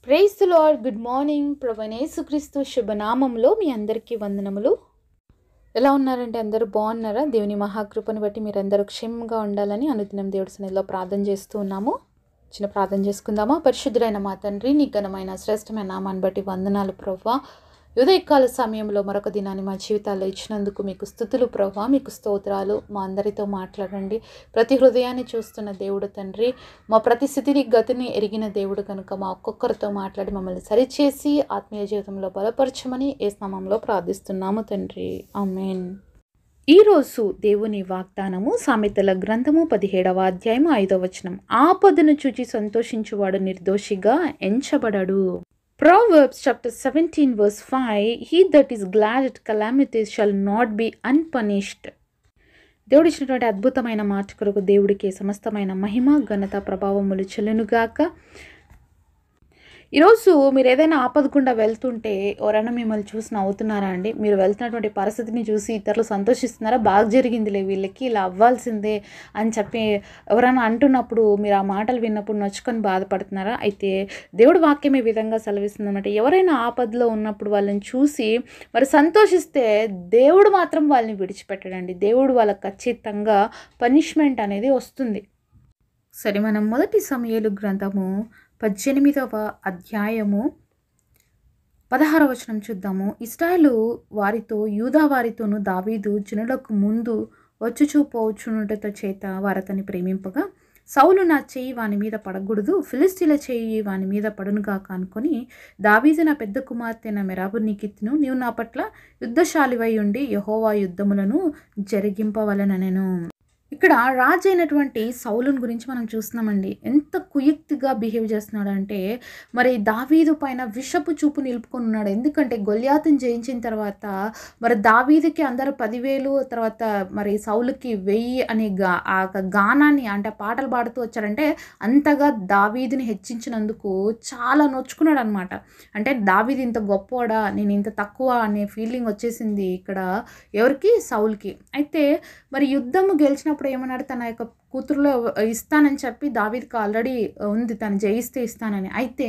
Praise the Lord. Good morning. ప్రభువైన యేసుక్రీస్తు శుభనామంలో మీ అందరికీ వందనములు. ఎలా ఉన్నారంటే అందరూ బాగున్నారా? దేవుని మహాకృపను బట్టి మీరందరూ క్షేమంగా ఉండాలని అనుదినం దేవుడి సన్నిధిలో ప్రార్థన చేస్తూ ఉన్నాము. చిన్న ప్రార్థన చేసుకుందామా? పరిశుద్ధుడైన మా తండ్రి, నీ ఘనమైన శ్రేష్టమైన నామాన్ని బట్టి వందనాలు ప్రభువా. ఉదయకాల సమయంలో మరొక దినాన్ని మా జీవితాల్లో ఇచ్చినందుకు మీకు స్తుతులు ప్రభువా, మీకు స్తోత్రాలు. మా అందరితో మాట్లాడండి. ప్రతి హృదయాన్ని చూస్తున్న దేవుడు తండ్రి, మా ప్రతి స్థితిని గతిని ఎరిగిన దేవుడు కనుక మా ఒక్కొక్కరితో మాట్లాడి మమ్మల్ని సరిచేసి ఆత్మీయ జీవితంలో బలపరచమని యేసు నామములో ప్రార్థిస్తున్నాము తండ్రి. ఆమేన్. ఈరోజు దేవుని వాగ్దానము సామెతల గ్రంథము 17వ అధ్యాయము 5వ వచనం. ఆపదను చూచి సంతోషించువాడు నిర్దోషిగా ఎంచబడడు. Proverbs chapter 17 verse 5, he that is glad at calamities shall not be unpunished. దేవుడు ఇచ్చినటువంటి అద్భుతమైన మాట కొరకు దేవుడికి సమస్తమైన మహిమ ఘనత ప్రభావములు చెల్లునుగాక. ఈరోజు మీరు ఏదైనా ఆపద గుండా వెళ్తుంటే ఎవరైనా మిమ్మల్ని చూసి నవ్వుతున్నారా అండి? మీరు వెళ్తున్నటువంటి పరిస్థితిని చూసి ఇతరులు సంతోషిస్తున్నారా? బాగా జరిగిందిలే వీళ్ళకి, ఇలా అవ్వాల్సిందే అని చెప్పి ఎవరైనా అంటున్నప్పుడు మీరు ఆ మాటలు విన్నప్పుడు నొచ్చుకొని బాధపడుతున్నారా? అయితే దేవుడు వాక్యం ఈ విధంగా సెలవిస్తుంది అన్నమాట. ఎవరైనా ఆపదలో ఉన్నప్పుడు వాళ్ళని చూసి మరి సంతోషిస్తే దేవుడు మాత్రం వాళ్ళని విడిచిపెట్టడండి. దేవుడు వాళ్ళకి ఖచ్చితంగా పనిష్మెంట్ అనేది వస్తుంది. సరే, మనం మొదటి సమూయేలు గ్రంథము 18వ అధ్యాయము 16వ వచనం చూద్దాము. ఇశ్రాయేలు వారితో యూదా వారితోనూ దావీదు జనులకు ముందు వచ్చుచూపోవచ్చునుట చేత వారతని ప్రేమింపగా, సౌలు నా చెయ్యి వాని మీద పడకూడదు, ఫిలిస్తీన్ల చెయ్యి వాని మీద పడునుగాక అనుకొని, దావీదు నా పెద్ద కుమార్తె నా మెరాబు నీకిత్తును, నీవు నా పట్ల యుద్ధశాలివై ఉండి యెహోవా యుద్ధములను జరిగింపవలెననెను. ఇక్కడ రాజు అయినటువంటి సౌలుని గురించి మనం చూస్తున్నామండి. ఎంత కుయుక్తిగా బిహేవ్ చేస్తున్నాడు అంటే, మరి దావీదు పైన విషపు చూపు నిలుపుకొని ఉన్నాడు. ఎందుకంటే గొల్యాతుని జయించిన తర్వాత మరి దావీదుకి అందరూ 10,000, తర్వాత మరి సౌలుకి 1000 అనే ఆ గానాన్ని అంటే పాటలు పాడుతూ వచ్చారంటే అంతగా దావీదుని హెచ్చించినందుకు చాలా నొచ్చుకున్నాడు అనమాట. అంటే దావీదు ఇంత గొప్పవాడా, నేను ఇంత తక్కువ అనే ఫీలింగ్ వచ్చేసింది ఇక్కడ ఎవరికి? సౌలుకి. అయితే మరి యుద్ధము గెలిచినప్పుడు ఏమన్నాడు? తన యొక్క కూతురులో ఇస్తానని చెప్పి దావీదుకి ఆల్రెడీ ఉంది, తను జయిస్తే ఇస్తానని. అయితే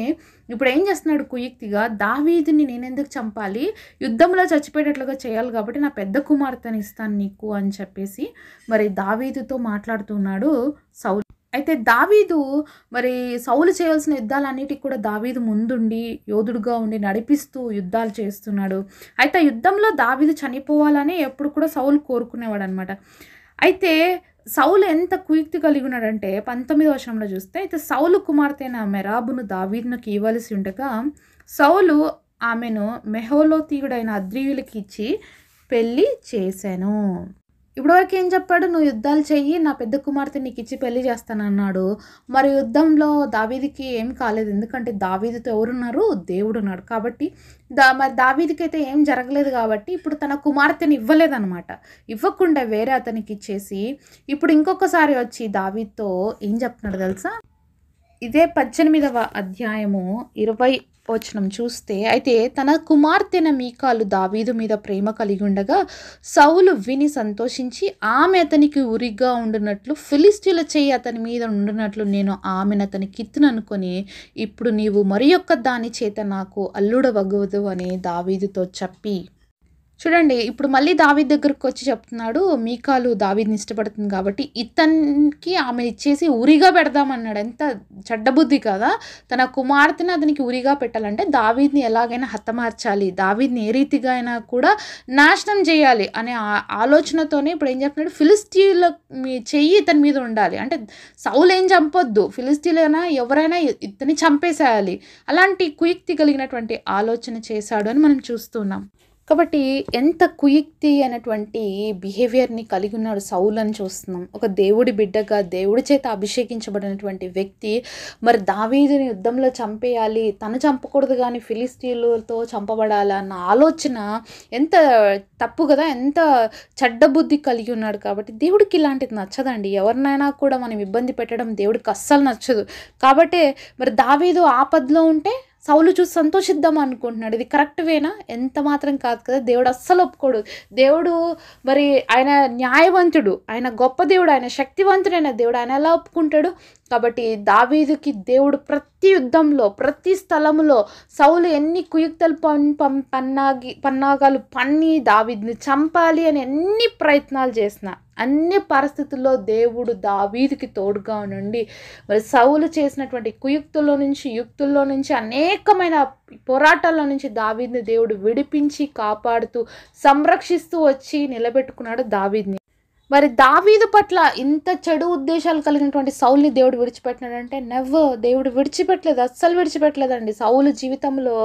ఇప్పుడు ఏం చేస్తున్నాడు కుయుక్తిగా? దావీదుని నేనెందుకు చంపాలి, యుద్ధంలో చచ్చిపోయేటట్లుగా చేయాలి కాబట్టి నా పెద్ద కుమార్తెని ఇస్తాను నీకు అని చెప్పేసి మరి దావీదుతో మాట్లాడుతున్నాడు సౌలు. అయితే దావీదు మరి సౌలు చేయాల్సిన యుద్ధాలన్నిటికీ కూడా దావీదు ముందుండి యోధుడుగా ఉండి నడిపిస్తూ యుద్ధాలు చేస్తున్నాడు. అయితే యుద్ధంలో దావీదు చనిపోవాలని ఎప్పుడు కూడా సౌలు కోరుకునేవాడు అనమాట. అయితే సౌలు ఎంత కుయుక్తి కలిగి ఉన్నాడంటే 19వ వచనంలో చూస్తే, అయితే సౌలు కుమార్తె అయిన మెరాబును దావీదునకు ఇవ్వాల్సి ఉండగా సౌలు ఆమెను మెహోలోతీయుడైన అద్రీయులకి ఇచ్చి పెళ్లి చేశాను. ఇప్పటివరకు ఏం చెప్పాడు? నువ్వు యుద్ధాలు చెయ్యి, నా పెద్ద కుమార్తె నీకు ఇచ్చి పెళ్లి చేస్తానన్నాడు. మరి యుద్ధంలో దావీదుకి ఏం కాలేదు. ఎందుకంటే దావీదుతో ఎవరున్నారు? దేవుడు ఉన్నాడు. కాబట్టి మరి దావీదుకి అయితే ఏం జరగలేదు కాబట్టి ఇప్పుడు తన కుమార్తెని ఇవ్వలేదన్నమాట. ఇవ్వకుండా వేరే అతనికి ఇచ్చేసి ఇప్పుడు ఇంకొకసారి వచ్చి దావీదుతో ఏం చెప్తున్నాడు తెలుసా? ఇదే 18వ అధ్యాయము 20వ వచనం చూస్తే, అయితే తన కుమార్తెన మీకాలు దావీదు మీద ప్రేమ కలిగి ఉండగా సౌలు విని సంతోషించి ఆమె అతనికి ఉరిగా ఉండునట్లు ఫిలిస్తీన్ల చెయ్యి అతని మీద ఉండునట్లు నేను ఆమెను అతనికి ఇత్తుననుకొని, ఇప్పుడు నీవు మరి యొక్క దాని చేత నాకు అల్లుడవగవదు అని దావీదుతో చెప్పి. చూడండి, ఇప్పుడు మళ్ళీ దావీదు దగ్గరకు వచ్చి చెప్తున్నాడు, మీకాలు దావీదుని ఇష్టపడుతుంది కాబట్టి ఇతనికి ఆమె ఇచ్చేసి ఉరిగా పెడదామన్నాడు. ఎంత చెడ్డబుద్ధి కదా! తన కుమార్తెని అతనికి ఉరిగా పెట్టాలంటే దావీదుని ఎలాగైనా హతమార్చాలి, దావీదుని ఏ రీతిగా అయినా కూడా నాశనం చేయాలి అనే ఆలోచనతోనే ఇప్పుడు ఏం చెప్తున్నాడు? ఫిలిస్తీన్ల చెయ్యి ఇతని మీద ఉండాలి. అంటే సౌలు ఏం చంపొద్దు, ఫిలిస్తీన్లైనా ఎవరైనా ఇతని చంపేసేయాలి. అలాంటి కుయుక్తి కలిగినటువంటి ఆలోచన చేశాడు అని మనం చూస్తున్నాం. కాబట్టి ఎంత కుయుక్తి అనేటువంటి బిహేవియర్ని కలిగి ఉన్నాడు సౌలు అని చూస్తున్నాం. ఒక దేవుడి బిడ్డగా దేవుడి చేత అభిషేకించబడినటువంటి వ్యక్తి మరి దావీదుని యుద్ధంలో చంపేయాలి, తను చంపకూడదు కానీ ఫిలిస్తీన్లతో చంపబడాలి అన్న ఆలోచన ఎంత తప్పు కదా! ఎంత చెడ్డ బుద్ధి కలిగి ఉన్నాడు. కాబట్టి దేవుడికి ఇలాంటిది నచ్చదండి. ఎవరినైనా కూడా మనం ఇబ్బంది పెట్టడం దేవుడికి అస్సలు నచ్చదు. కాబట్టే మరి దావీదు ఆపదలో ఉంటే సౌలు చూసి సంతోషిద్దాం అనుకుంటున్నాడు. ఇది కరెక్ట్ వేనా? ఎంత మాత్రం కాదు కదా. దేవుడు అస్సలు ఒప్పుకోడు. దేవుడు మరి ఆయన న్యాయవంతుడు, ఆయన గొప్ప దేవుడు, ఆయన శక్తివంతుడైన దేవుడు. ఆయన ఎలా ఒప్పుకుంటాడు? కాబట్టి దావీదుకి దేవుడు ప్రతి యుద్ధంలో, ప్రతి స్థలంలో సౌలు ఎన్ని కుయుక్తలు పన్నాగాలు పన్ని దావీదుని చంపాలి అని ఎన్ని ప్రయత్నాలు చేసినా, అన్ని పరిస్థితుల్లో దేవుడు దావీదుకి తోడుగా ఉండి మరి సౌలు చేసినటువంటి కుయుక్తుల్లో నుంచి, యుక్తుల్లో నుంచి, అనేకమైన పోరాటాల్లో నుంచి దావీదుని దేవుడు విడిపించి కాపాడుతూ సంరక్షిస్తూ వచ్చి నిలబెట్టుకున్నాడు దావీదుని. మరి దావీదు పట్ల ఇంత చెడు ఉద్దేశాలు కలిగినటువంటి సౌల్ని దేవుడు విడిచిపెట్టినాడంటే నెవర్, దేవుడు విడిచిపెట్టలేదు, అస్సలు విడిచిపెట్టలేదండి. సౌలు జీవితంలో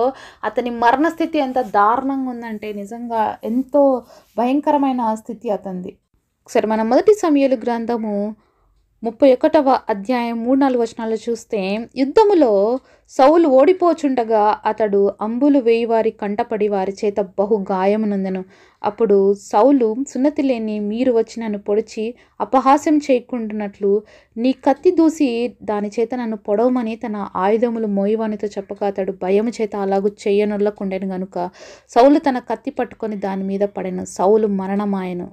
అతని మరణ స్థితి ఎంత దారుణంగా ఉందంటే నిజంగా ఎంతో భయంకరమైన స్థితి అతనిది. ఒకసారి మనం 1 సమూయేలు గ్రంథము 31వ అధ్యాయం 3-4 వచనాలు చూస్తే, యుద్ధములో సౌలు ఓడిపోచుండగా అతడు అంబులు వేయి వారి కంటపడి వారి చేత బహు గాయమునందెను. అప్పుడు సౌలు, సున్నతి లేని మీరు వచ్చి నన్ను పొడిచి అపహాస్యం చేయకుండానట్లు నీ కత్తి దూసి దాని చేత నన్ను పొడవమని తన ఆయుధములు మోయవానితో చెప్పగా అతడు భయము చేత అలాగూ చెయ్యనొల్లకుండెను గనుక సౌలు తన కత్తి పట్టుకొని దాని మీద పడెను. సౌలు మరణమాయెను.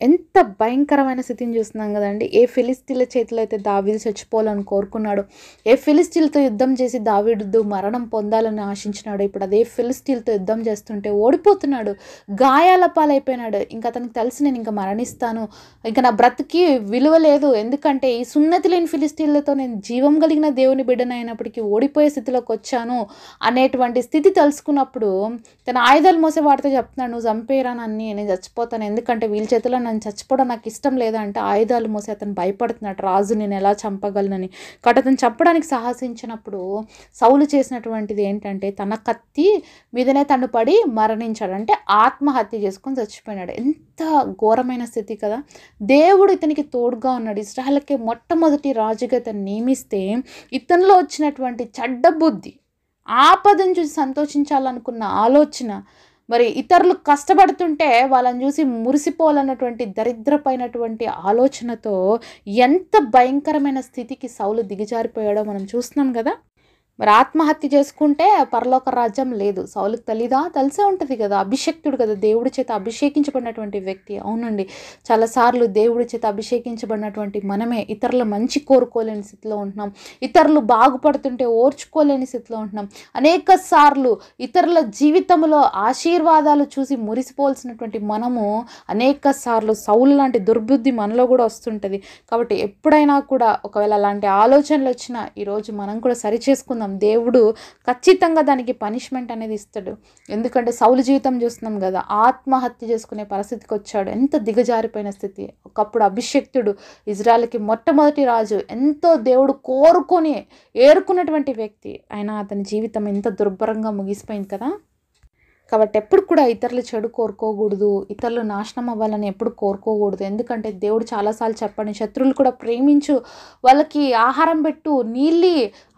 ఎంత భయంకరమైన స్థితిని చూస్తున్నాం కదండి. ఏ ఫిలిస్తీన్ల చేతిలో అయితే దావీదు చచ్చిపోవాలని కోరుకున్నాడు, ఏ ఫిలిస్తీన్లతో యుద్ధం చేసి దావీదు మరణం పొందాలని ఆశించినాడు, ఇప్పుడు అదే ఫిలిస్తీన్లతో యుద్ధం చేస్తుంటే ఓడిపోతున్నాడు, గాయాల పాలైపోయినాడు. ఇంకా అతనికి తెలిసి నేను ఇంకా మరణిస్తాను, ఇంకా నా బ్రతికి విలువ లేదు, ఎందుకంటే ఈ సున్నతి లేని ఫిలిస్తీన్లతో నేను జీవం కలిగిన దేవుని బిడ్డనైనప్పటికీ ఓడిపోయే స్థితిలోకి వచ్చాను అనేటువంటి స్థితి తెలుసుకున్నప్పుడు తన ఆయుధాలు మోసే వాడితో చెప్తున్నాడు, నువ్వు చంపేరా నన్ను, నేను చచ్చిపోతాను, ఎందుకంటే వీళ్ళ చేతిలో నన్ను చచ్చిపోవడం నాకు ఇష్టం లేదంటే ఆయుధాలు మోసి అతను భయపడుతున్నాడు, రాజు నేను ఎలా చంపగలనని. కాబట్టి అతను చంపడానికి సాహసించినప్పుడు సౌలు చేసినటువంటిది ఏంటంటే తన కత్తి మీదనే తను పడి మరణించాడు, అంటే ఆత్మహత్య చేసుకొని చచ్చిపోయినాడు. ఎంత ఘోరమైన స్థితి కదా. దేవుడు ఇతనికి తోడుగా ఉన్నాడు. ఇశ్రాయేలుకి మొట్టమొదటి రాజుగా ఇతను నియమిస్తే ఇతనిలో వచ్చినటువంటి చెడ్డ బుద్ధి, ఆపదను చూసి సంతోషించాలనుకున్న ఆలోచన, మరి ఇతరులు కష్టపడుతుంటే వాళ్ళని చూసి మురిసిపోవాలన్నటువంటి దరిద్రపైనటువంటి ఆలోచనతో ఎంత భయంకరమైన స్థితికి సౌలు దిగజారిపోయాడో మనం చూస్తున్నాం కదా. మరి ఆత్మహత్య చేసుకుంటే పరలోక రాజ్యం లేదు. సౌలుకి తెలీదా? తెలిసే ఉంటుంది కదా, అభిషేక్తుడు కదా, దేవుడి చేత అభిషేకించబడినటువంటి వ్యక్తి. అవునండి, చాలాసార్లు దేవుడి చేత అభిషేకించబడినటువంటి మనమే ఇతరుల మంచి కోరుకోలేని స్థితిలో ఉంటున్నాం, ఇతరులు బాగుపడుతుంటే ఓర్చుకోలేని స్థితిలో ఉంటున్నాం. అనేక సార్లు ఇతరుల జీవితంలో ఆశీర్వాదాలు చూసి మురిసిపోవాల్సినటువంటి మనము అనేక సార్లు సౌలు లాంటి దుర్బుద్ధి మనలో కూడా వస్తుంటుంది. కాబట్టి ఎప్పుడైనా కూడా ఒకవేళ అలాంటి ఆలోచనలు వచ్చినా ఈరోజు మనం కూడా సరి చేసుకుందాం. దేవుడు ఖచ్చితంగా దానికి పనిష్మెంట్ అనేది ఇస్తాడు. ఎందుకంటే సౌలు జీవితం చూస్తున్నాం కదా, ఆత్మహత్య చేసుకునే పరిస్థితికి వచ్చాడు. ఎంత దిగజారిపోయిన స్థితి. ఒకప్పుడు అభిషేక్తుడు, ఇజ్రాయెల్కి మొట్టమొదటి రాజు, ఎంతో దేవుడు కోరుకొని ఏరుకున్నటువంటి వ్యక్తి, అయినా అతని జీవితం ఎంత దుర్భరంగా ముగిసిపోయింది కదా. కాబట్టి ఎప్పుడు కూడా ఇతరులు చెడు కోరుకోకూడదు, ఇతరులు నాశనం అవ్వాలని ఎప్పుడు కోరుకోకూడదు. ఎందుకంటే దేవుడు చాలాసార్లు చెప్పండి, శత్రువులు కూడా ప్రేమించు, వాళ్ళకి ఆహారం పెట్టు, నీళ్ళి,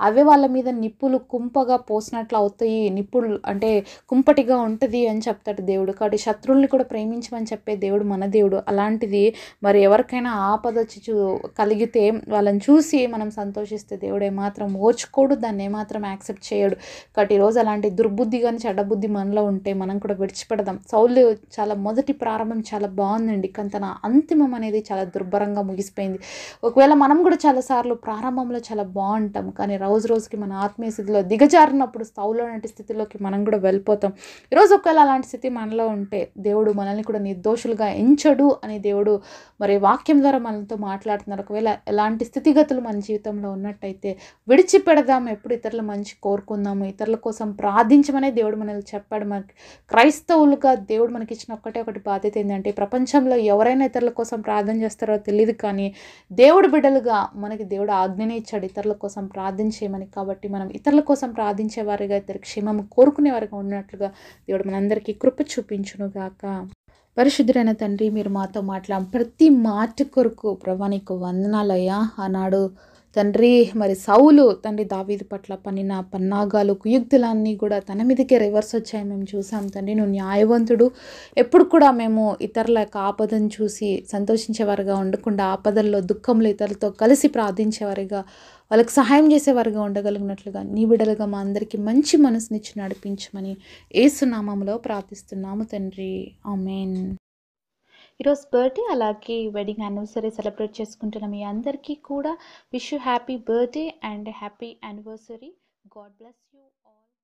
అవే వాళ్ళ మీద నిప్పులు కుంపగా పోసినట్లు అవుతాయి, నిప్పులు అంటే కుంపటిగా ఉంటుంది అని చెప్తాడు దేవుడు. కాబట్టి శత్రువుల్ని కూడా ప్రేమించమని చెప్పే దేవుడు మన దేవుడు. అలాంటిది మరి ఎవరికైనా ఆపద కలిగితే వాళ్ళని చూసి మనం సంతోషిస్తే దేవుడు ఏమాత్రం ఓర్చుకోడు, దాన్ని ఏమాత్రం యాక్సెప్ట్ చేయడు. కాబట్టి ఈరోజు అలాంటి దుర్బుద్ధి కానీ చెడ్డబుద్ధి మనలో ఉంటే మనం కూడా విడిచిపెడదాం. సౌలు చాలా మొదటి ప్రారంభం చాలా బాగుందండి, కానీ తన అంతిమం అనేది చాలా దుర్భరంగా ముగిసిపోయింది. ఒకవేళ మనం కూడా చాలాసార్లు ప్రారంభంలో చాలా బాగుంటాం, కానీ రోజు రోజుకి మన ఆత్మీయ స్థితిలో దిగజారినప్పుడు సౌలు లాంటి స్థితిలోకి మనం కూడా వెళ్ళిపోతాం. ఈరోజు ఒకవేళ అలాంటి స్థితి మనలో ఉంటే దేవుడు మనల్ని కూడా నిర్దోషులుగా ఎంచడు అని దేవుడు మరి వాక్యం ద్వారా మనతో మాట్లాడుతున్నారు. ఒకవేళ ఎలాంటి స్థితిగతులు మన జీవితంలో ఉన్నట్టయితే విడిచిపెడదాం, ఎప్పుడు ఇతరుల మంచి కోరుకుందాము, ఇతరుల కోసం ప్రార్థించమనే దేవుడు మనల్ని చెప్పాడు. మనకి క్రైస్తవులుగా దేవుడు మనకి ఇచ్చిన ఒకటి బాధ్యత ఏంటంటే, ప్రపంచంలో ఎవరైనా ఇతరుల కోసం ప్రార్థన చేస్తారో తెలియదు, కానీ దేవుడు బిడ్డలుగా మనకి దేవుడు ఆజ్ఞనే ఇచ్చాడు ఇతరుల కోసం ప్రార్థించేయమని. కాబట్టి మనం ఇతరుల కోసం ప్రార్థించే వారిగా, ఇతర క్షేమం కోరుకునే వారిగా ఉన్నట్లుగా దేవుడు మనందరికీ కృప చూపించును గాక. పరిశుద్ధుడైన తండ్రి, మీరు మాతో ప్రతి మాట కొరకు ప్రభా నీకు వందనాలయ్యా. ఆనాడు తండ్రి మరి సౌలు తండ్రి దావీదు పట్ల పన్నిన పన్నాగాలు కుయుక్తులన్నీ కూడా తన మీదకే రివర్స్ వచ్చాయి మేము చూసాం తండ్రి. నువ్వు న్యాయవంతుడు. ఎప్పుడు కూడా మేము ఇతరుల యొక్క ఆపదను చూసి సంతోషించేవారుగా ఉండకుండా, ఆపదల్లో దుఃఖంలో ఇతరులతో కలిసి ప్రార్థించేవారిగా, వాళ్ళకి సహాయం చేసేవారుగా ఉండగలిగినట్లుగా నీ బిడ్డలుగా మా అందరికీ మంచి మనసునిచ్చి నడిపించమని యేసు నామములో ప్రార్థిస్తున్నాము తండ్రి. ఆమేన్. ఈరోజు బర్త్డే అలాగే వెడ్డింగ్ యానివర్సరీ సెలబ్రేట్ చేసుకుంటున్న మీ అందరికీ కూడా wish you happy birthday and happy anniversary. God bless you all.